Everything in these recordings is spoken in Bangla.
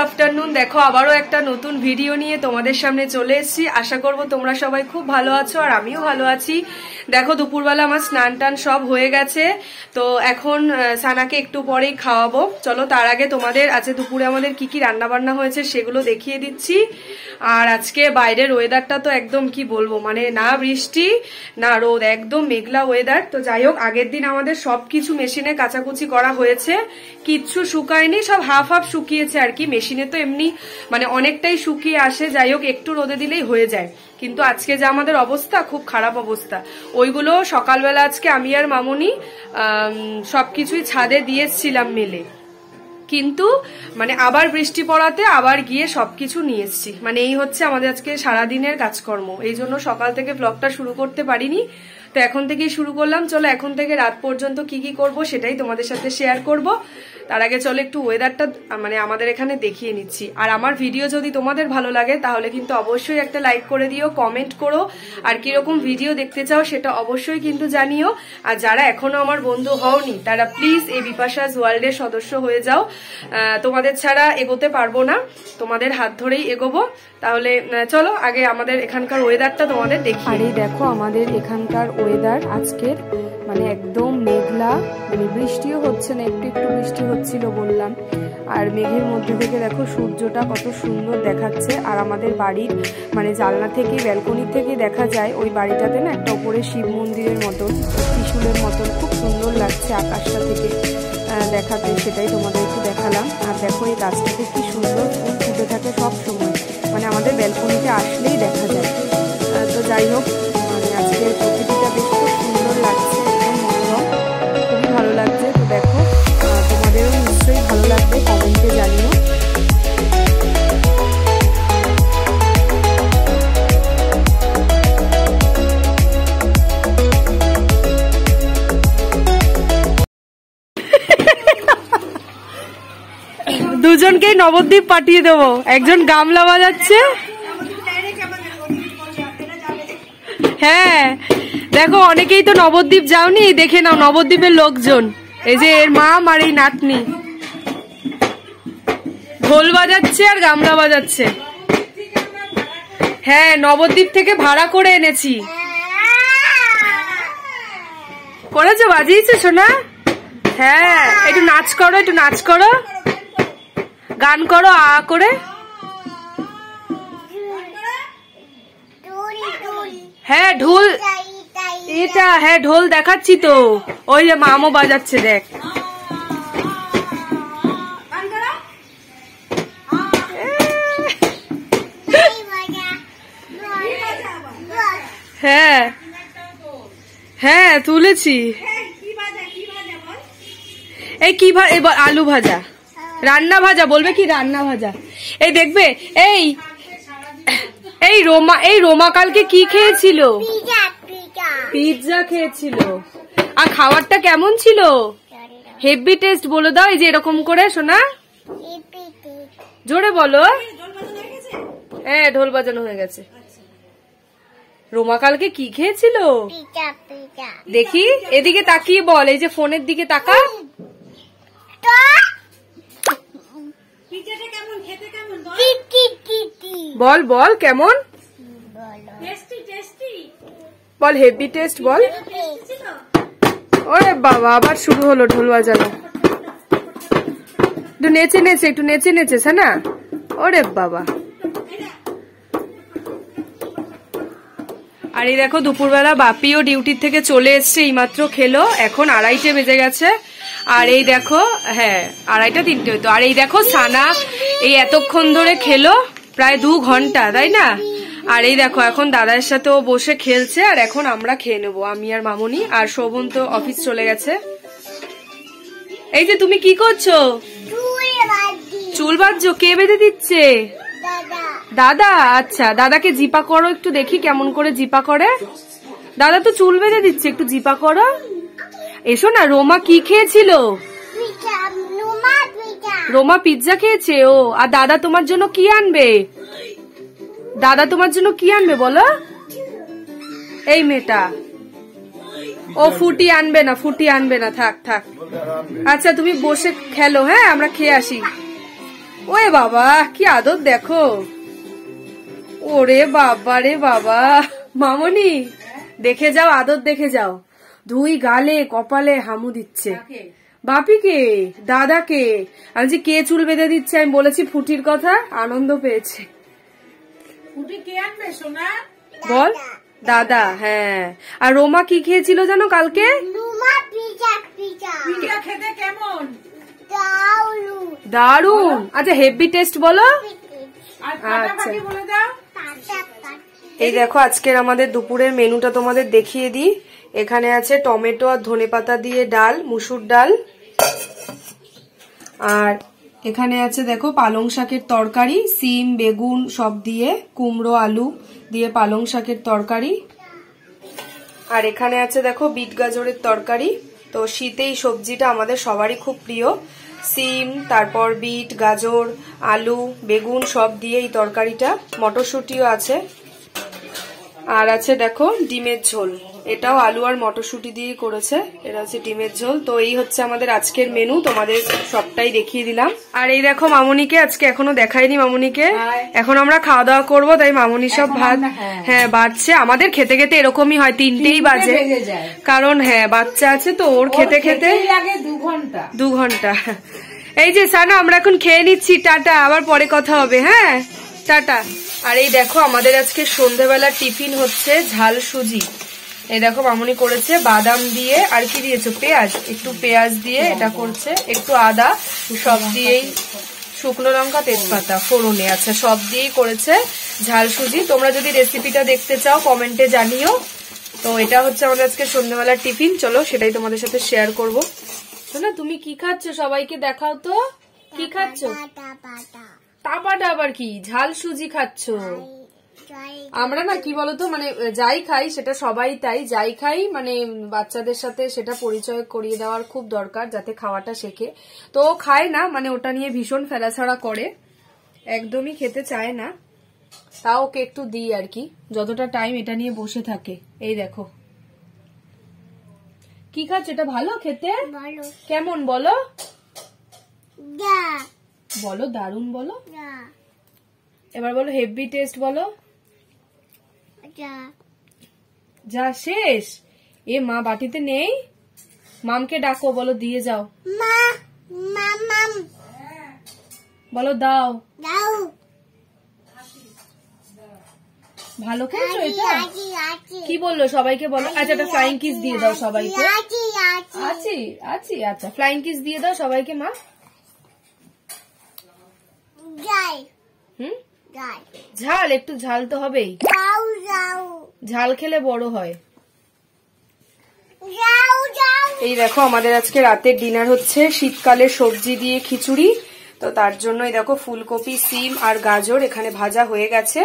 আফটারনুন। দেখো আবারও একটা নতুন ভিডিও নিয়ে তোমাদের সামনে চলে এসেছি। আশা করব তোমরা সবাই খুব ভালো আছো আর আমিও ভালো আছি। দেখো দুপুরবেলা আমার স্নান টান সব হয়ে গেছে, তো এখন সানাকে একটু পরেই খাওয়াবো। চলো তার আগে তোমাদের আজকে দুপুরে আমাদের কি কি রান্না বান্না হয়েছে সেগুলো দেখিয়ে দিচ্ছি। আর আজকে বাইরের ওয়েদারটা তো একদম কি বলবো, মানে না বৃষ্টি না রোদ, একদম মেঘলা ওয়েদার। তো যাই হোক, আগের দিন আমাদের সবকিছু মেশিনে কাচাকুচি করা হয়েছে, কিচ্ছু শুকায়নি, সব হাফ হাফ শুকিয়েছে আর কি। মেশিনে তো এমনি মানে অনেকটাই শুকিয়ে আসে, যাই হোক একটু রোদে দিলেই হয়ে যায়। কিন্তু আজকে যে আমাদের অবস্থা, খুব খারাপ অবস্থা। ওইগুলো সকালবেলা আজকে আমি আর মামুনি সবকিছুই ছাদে দিয়েছিলাম মেলে, কিন্তু মানে আবার বৃষ্টি পড়াতে আবার গিয়ে সবকিছু নিয়ে এসছি। মানে এই হচ্ছে আমাদের আজকে সারাদিনের কাজকর্ম, এই জন্য সকাল থেকে ব্লগটা শুরু করতে পারিনি। তো এখন থেকেই শুরু করলাম। চলো এখন থেকে রাত পর্যন্ত কি কি করব সেটাই তোমাদের সাথে শেয়ার করব। তার আগে চলো একটু ওয়েদারটা মানে আমাদের এখানে দেখিয়ে নিচ্ছি। আর আমার ভিডিও যদি তোমাদের ভালো লাগে তাহলে কিন্তু অবশ্যই একটা লাইক করে দিও, কমেন্ট করো, আর কিরকম ভিডিও দেখতে চাও সেটা অবশ্যই কিন্তু জানিও। আর যারা এখনো আমার বন্ধু হওনি তারা প্লিজ এই বিপাশাস ওয়ার্ল্ডের সদস্য হয়ে যাও। তোমাদের ছাড়া এগোতে পারবো না, তোমাদের হাত ধরেই এগোবো। তাহলে চলো আগে আমাদের এখানকার ওয়েদারটা তোমাদের দেখি। আর এই দেখো আমাদের এখানকার ওয়েদার আজকের মানে একদম মেঘলা, মানে বৃষ্টিও হচ্ছে না, একটু একটু বৃষ্টি হচ্ছিল বললাম। আর মেঘের মধ্যে থেকে দেখো সূর্যটা কত সুন্দর দেখাচ্ছে। আর আমাদের বাড়ির মানে জানলা থেকে, ব্যালকনি থেকে দেখা যায় ওই বাড়িটাতে না একটা উপরে শিব মন্দিরের মতন, ত্রিশূলের মতন, খুব সুন্দর লাগছে আকাশটা থেকে দেখাতে, সেটাই তোমাদের একটু দেখালাম। আর দেখো এই গাছটাতে কি সুন্দর ফুল ফুটে থাকে সব সময়, মানে আমাদের ব্যালকনিতে আসলেই দেখা যায়। তো যাই হোক, মানে আজকে প্রকৃতিটা বেশ খুব সুন্দর লাগছে, একদম মনোরম, খুবই ভালো লাগছে। তো দেখো তোমাদেরও নিশ্চয়ই ভালো লাগবে, কমেন্টে জানিও। দুজনকেই নবদ্বীপ পাঠিয়ে দেবো, একজন গামলা বাজাচ্ছে। হ্যাঁ দেখো অনেকেই তো নবদ্বীপ যাওনি, দেখে নাও নবদ্বীপের লোকজন, এই যে এর মা আর এই নাতনি ঢোল বাজাচ্ছে আর গামলা বাজাচ্ছে। হ্যাঁ নবদ্বীপ থেকে ভাড়া করে এনেছি। করেছো, বাজিয়েছো সোনা? হ্যাঁ একটু নাচ করো, একটু নাচ করো, গান করো আ করে। হ্যাঁ ঢোল, এটা হ্যাঁ ঢোল দেখাচ্ছি তো, ওই যে মামও বাজাচ্ছে দেখ। হ্যাঁ হ্যাঁ তুলেছি। এই কি এবার আলু ভাজা, রান্না ভাজা বলবে কি, রান্না ভাজা। এই দেখবে এই এই রোমা কালকে কি খেয়েছিল? পিৎজা খেয়েছিল। আর খাবারটা কেমন ছিল? হেভি টেস্ট বলে দাও, এই যে এরকম করে শোনা, জোরে বলো। হ্যাঁ ঢোল বাজানো হয়ে গেছে। রোমা কালকে কি খেয়েছিল দেখি, এদিকে তাকিয়ে বল, এই যে ফোনের দিকে তাকা। বল বল কেমন বল, হেভি টেস্ট বল। ওরে বাবা আবার শুরু হলো ঢোল বাজানো, একটু নেচে নেচে, একটু নেচে নেচে না। ওরে বাবা। আর এই দেখো দুপুরবেলা বাপিও ডিউটির থেকে চলে এসছে, এইমাত্র খেলো, এখন 2:30 বেজে গেছে। আর এই দেখো, হ্যাঁ 2:30 3টে হতো। আর এই দেখো সানা এই এতক্ষণ ধরে খেলো, প্রায় 2 ঘন্টা, তাই না? আর এই দেখো এখন দাদার সাথে ও বসে খেলছে, আর এখন আমরা খেয়ে নেবো, আমি আর মামুনি। আর শোভন তো অফিস চলে গেছে। এই যে তুমি কি করছো? চুল বাঁধছো? কে বেঁধে দিচ্ছে? দাদা। আচ্ছা দাদাকে জিপা করো একটু, দেখি কেমন করে জিপা করে। দাদা তো চুল বেঁধে দিচ্ছে, একটু জিপা করো। এসো না। রোমা কি খেয়েছিল? রোমা পিৎজা খেয়েছে। ও আর দাদা তোমার জন্য কি আনবে? দাদা তোমার জন্য কি আনবে বলো? এই মেয়েটা ও ফুটি আনবে না, ফুটি আনবে না, থাক থাক। আচ্ছা তুমি বসে খেলো, হ্যাঁ আমরা খেয়ে আসি। ওরে বাবা কি আদর দেখো, ওরে বাবা রে বাবা। মামনি দেখে যাও, আদর দেখে যাও। দুই গালে কপালে হামু দিচ্ছে। বাপিকে, দাদাকে। আমি যে কে চুল বেঁধে দিচ্ছে আমি বলেছি ফুটির কথা, আনন্দ পেয়েছে। ফুটি কে আনবে সোনা? বল দাদা। হ্যাঁ, আর রোমা কি খেয়েছিল জানো কালকে? পিঠা খেতে কেমন? দারুন। আচ্ছা হেভি টেস্ট বলো। আর ফাটাফাটি বলে দাও। এই দেখো আজকের আমাদের দুপুরের মেনুটা তোমাদের দেখিয়ে দিই। এখানে আছে টমেটো আর ধনেপাতা দিয়ে ডাল, মুসুর ডাল। আর এখানে আছে দেখো পালং শাকের তরকারি, সিম বেগুন সব দিয়ে, কুমড়ো আলু দিয়ে পালং শাকের তরকারি। আর এখানে আছে দেখো বিট গাজরের তরকারি। তো শীতেই সবজিটা আমাদের সবারই খুব প্রিয়। সিম, তারপর বিট, গাজর, আলু, বেগুন সব দিয়ে এই তরকারিটা। মটরশুঁটিও আছে। আর আছে দেখো ডিমের ঝোল, এটাও আলু আর মটরশুঁটি দিয়ে করেছে। এটা হচ্ছে ডিমের ঝোল। তো এই হচ্ছে আমাদের আজকের মেনু, তোমাদের সবটাই দেখিয়ে দিলাম। আর এই দেখো মামুনিকে আজকে এখনো দেখাইনি। মামুনিকে এখন আমরা খাওয়া দাওয়া করবো, তাই মামুনি সব ভাত হ্যাঁ বাড়ছে। আমাদের খেতে খেতে এরকমই হয়, 3টেই বাজে, কারণ হ্যাঁ বাচ্চা আছে তো ওর খেতে খেতে লাগে 2 ঘন্টা। এই যে সানা আমরা এখন খেয়ে নিচ্ছি, টাটা, আবার পরে কথা হবে। হ্যাঁ টাটা। আর এই দেখো আমাদের আজকে সন্ধ্যাবেলা টিফিন হচ্ছে ঝাল সুজি। এই দেখো মামুনি করেছে বাদাম দিয়ে, আর কি দিয়েছো? পেঁয়াজ, একটু পেঁয়াজ দিয়ে এটা করছে, একটু আদা, সব দিয়েই, শুকনো লঙ্কা, তেজপাতা ফোড়নে, আচ্ছা সব দিয়েই করেছে ঝাল সুজি। তোমরা যদি রেসিপিটা দেখতে চাও কমেন্টে জানিও। তো এটা হচ্ছে আমাদের আজকে সন্ধ্যাবেলার টিফিন। চলো সেটাই তোমাদের সাথে শেয়ার করবো। না তুমি কি খাচ্ছ সবাইকে দেখাও তো, কি খাচ্ছ? তাপাটা আবার কি? ঝাল সুজি খাচ্ছ? আমরা না কি বলতো, মানে যাই খাই সেটা সবাই তাই, যাই খাই মানে বাচ্চাদের সাথে সেটা পরিচয় করিয়ে দেওয়ার খুব দরকার, যাতে খাওয়াটা শেখে। তো ও খায় না, মানে ওটা নিয়ে ভীষণ ফেলাছাড়া করে, একদমই খেতে চায় না। তাও ওকে একটু দিই আর কি, যতটা টাইম এটা নিয়ে বসে থাকে। এই দেখো কি খাচ্ছ, এটা ভালো খেতে? কেমন বলো? বলো দারুন বলো। এবার বলো হেভি টেস্ট বলো। যা শেষ। এ মা বাটিতে নেই, মামকে ডাকো, বলো দিয়ে যাও। বলো দাও। ভালো খেয়েছো এটা? কি বললো সবাইকে বলো। আচ্ছা একটা ফ্লাইং কিস দিয়ে দাও সবাইকে। আছি আছি। আচ্ছা ফ্লাইং কিস দিয়ে দাও সবাইকে মা। ঝাল, একটু ঝাল তো হবেই, ঝাল খেলে বড় হয়। এই দেখো আমাদের আজকে রাতের ডিনার হচ্ছে শীতকালে সবজি দিয়ে খিচুড়ি। তো তার জন্যই দেখো ফুলকপি, সিম আর গাজর এখানে ভাজা হয়ে গেছে,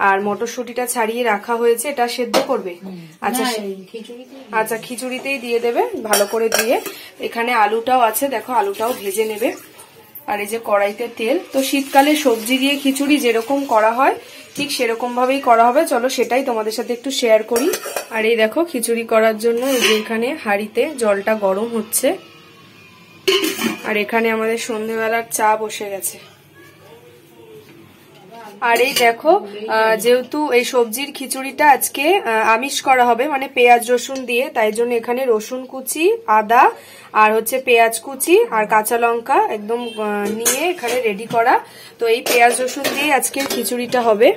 আর মটরশুঁটিটা ছাড়িয়ে রাখা হয়েছে, এটা সেদ্ধ করবে। আচ্ছা আচ্ছা খিচুড়িতেই দিয়ে দেবে ভালো করে দিয়ে। এখানে আলুটাও আছে, দেখো আলুটাও ভেজে নেবে। আর এই যে কড়াইতে তেল। তো শীতকালে সবজি দিয়ে খিচুড়ি যেরকম করা হয় ঠিক সেরকম ভাবেই করা হবে। চলো সেটাই তোমাদের সাথে একটু শেয়ার করি। আর এই দেখো খিচুড়ি করার জন্য এই যে এখানে হাঁড়িতে জলটা গরম হচ্ছে, আর এখানে আমাদের সন্ধ্যেবেলার চা বসে গেছে। আর এই দেখো যেহেতু এই সবজির খিচুড়িটা আজকে আমিষ করা হবে, মানে পেঁয়াজ রসুন দিয়ে, তাই জন্য এখানে রসুন কুচি, আদা আর হচ্ছে পেঁয়াজ কুচি আর কাঁচা লঙ্কা একদম নিয়ে এখানে রেডি করা। তো এই পেঁয়াজ রসুন দিয়ে আজকের খিচুড়িটা হবে।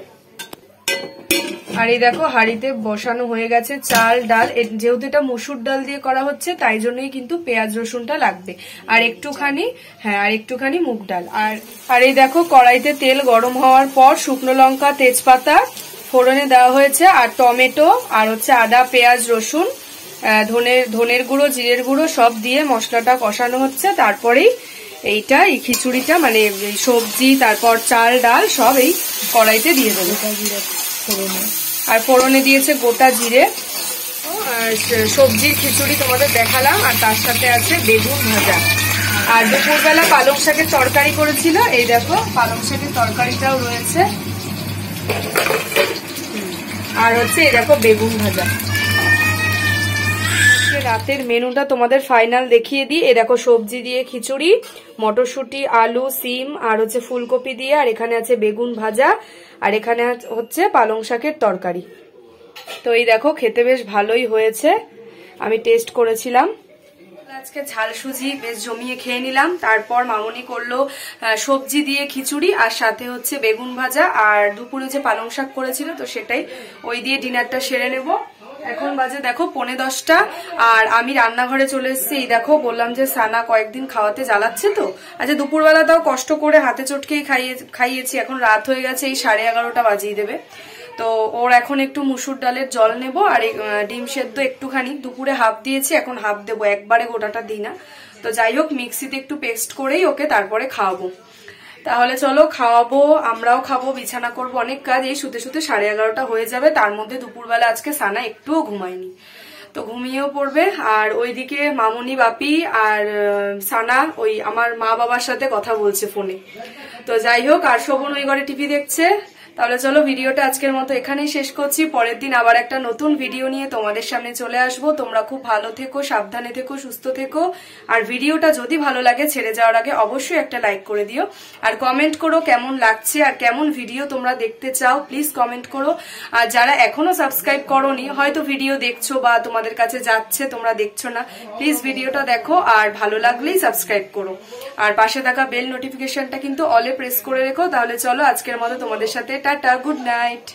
আর এই দেখো হাঁড়িতে বসানো হয়ে গেছে চাল ডাল। যেহেতু এটা মসুর ডাল দিয়ে করা হচ্ছে তাই জন্যই কিন্তু পেঁয়াজ রসুনটা লাগবে, আর একটুখানি আর একটুখানি মুগ ডাল। আর এই দেখো কড়াইতে তেল গরম হওয়ার পর শুকনো লঙ্কা, তেজপাতা ফোড়নে দেওয়া হয়েছে, আর টমেটো আর হচ্ছে আদা, পেঁয়াজ, রসুন, ধনের গুঁড়ো, জিরের গুঁড়ো সব দিয়ে মশলাটা কষানো হচ্ছে। তারপরেই এইটা এই খিচুড়িটা মানে সবজি তারপর চাল ডাল সব এই কড়াইতে দিয়ে দেবো। আর ফোড়নে দিয়েছে গোটা জিরে। সবজির খিচুড়ি তোমাদের দেখালাম, আর তার সাথে আছে বেগুন ভাজা। আর দুপুরবেলা পালং শাকের তরকারি করেছিল, এই দেখো পালং শাকের তরকারিটাও রয়েছে, আর হচ্ছে এই দেখো বেগুন ভাজা। রাতের মেনুটা তোমাদের ফাইনাল দেখিয়ে দিই। এ দেখো সবজি দিয়ে খিচুড়ি, মটরশুঁটি, আলু, সিম আর হচ্ছে ফুলকপি দিয়ে, আর এখানে আছে বেগুন ভাজা, আর এখানে হচ্ছে পালং শাকের তরকারি। তো এই দেখো খেতে বেশ ভালোই হয়েছে, আমি টেস্ট করেছিলাম। আজকে ঝাল সুজি বেশ জমিয়ে খেয়ে নিলাম। তারপর মামনি করলো সবজি দিয়ে খিচুড়ি আর সাথে হচ্ছে বেগুন ভাজা, আর দুপুরে যে পালং শাক করেছিল তো সেটাই, ওই দিয়ে ডিনারটা সেরে নেব। এখন বাজে দেখো 9:45, আর আমি রান্নাঘরে চলে এসেছি। এই দেখো বললাম যে সানা কয়েকদিন খাওয়াতে জ্বালাচ্ছে, তো আচ্ছা দুপুরবেলা তাও কষ্ট করে হাতে চটকেই খাইয়েছি। এখন রাত হয়ে গেছে, এই 11:30 বাজিয়ে দেবে। তো ওর এখন একটু মুসুর ডালের জল নেব, আর ডিম সেদ্ধ একটুখানি, দুপুরে হাফ দিয়েছি, এখন হাফ দেবো, একবারে গোটাটা দিই না। তো যাই হোক মিক্সিতে একটু পেস্ট করেই ওকে তারপরে খাওয়াবো। তাহলে চলো খাওয়াবো, আমরাও খাবো, বিছানা করবো, অনেক কাজ। এই শুতে শুতে 11:30 হয়ে যাবে। তার মধ্যে দুপুরবেলা আজকে সানা একটুও ঘুমায়নি, তো ঘুমিয়েও পড়বে। আর ওইদিকে মামনি, বাপি আর সানা ওই আমার মা বাবার সাথে কথা বলছে ফোনে। তো যাই হোক, আর শোভন ওই ঘরে টিভি দেখছে। তাহলে চলো ভিডিওটা আজকের মতো এখানেই শেষ করছি। পরের দিন আবার একটা নতুন ভিডিও নিয়ে তোমাদের সামনে চলে আসবো। তোমরা খুব ভালো থেকো, সাবধানে থেকো, সুস্থ থেকো। আর ভিডিওটা যদি ভালো লাগে ছেড়ে যাওয়ার আগে অবশ্যই একটা লাইক করে দিও, আর কমেন্ট করো কেমন লাগছে আর কেমন ভিডিও তোমরা দেখতে চাও, প্লিজ কমেন্ট করো। আর যারা এখনো সাবস্ক্রাইব করোনি, হয়তো ভিডিও দেখছো বা তোমাদের কাছে যাচ্ছে তোমরা দেখছো না, প্লিজ ভিডিওটা দেখো, আর ভালো লাগলেই সাবস্ক্রাইব করো। আর পাশে থাকা বেল নোটিফিকেশনটা কিন্তু অলে প্রেস করে রেখো। তাহলে চলো আজকের মতো তোমাদের সাথে টাটা, গুড নাইট।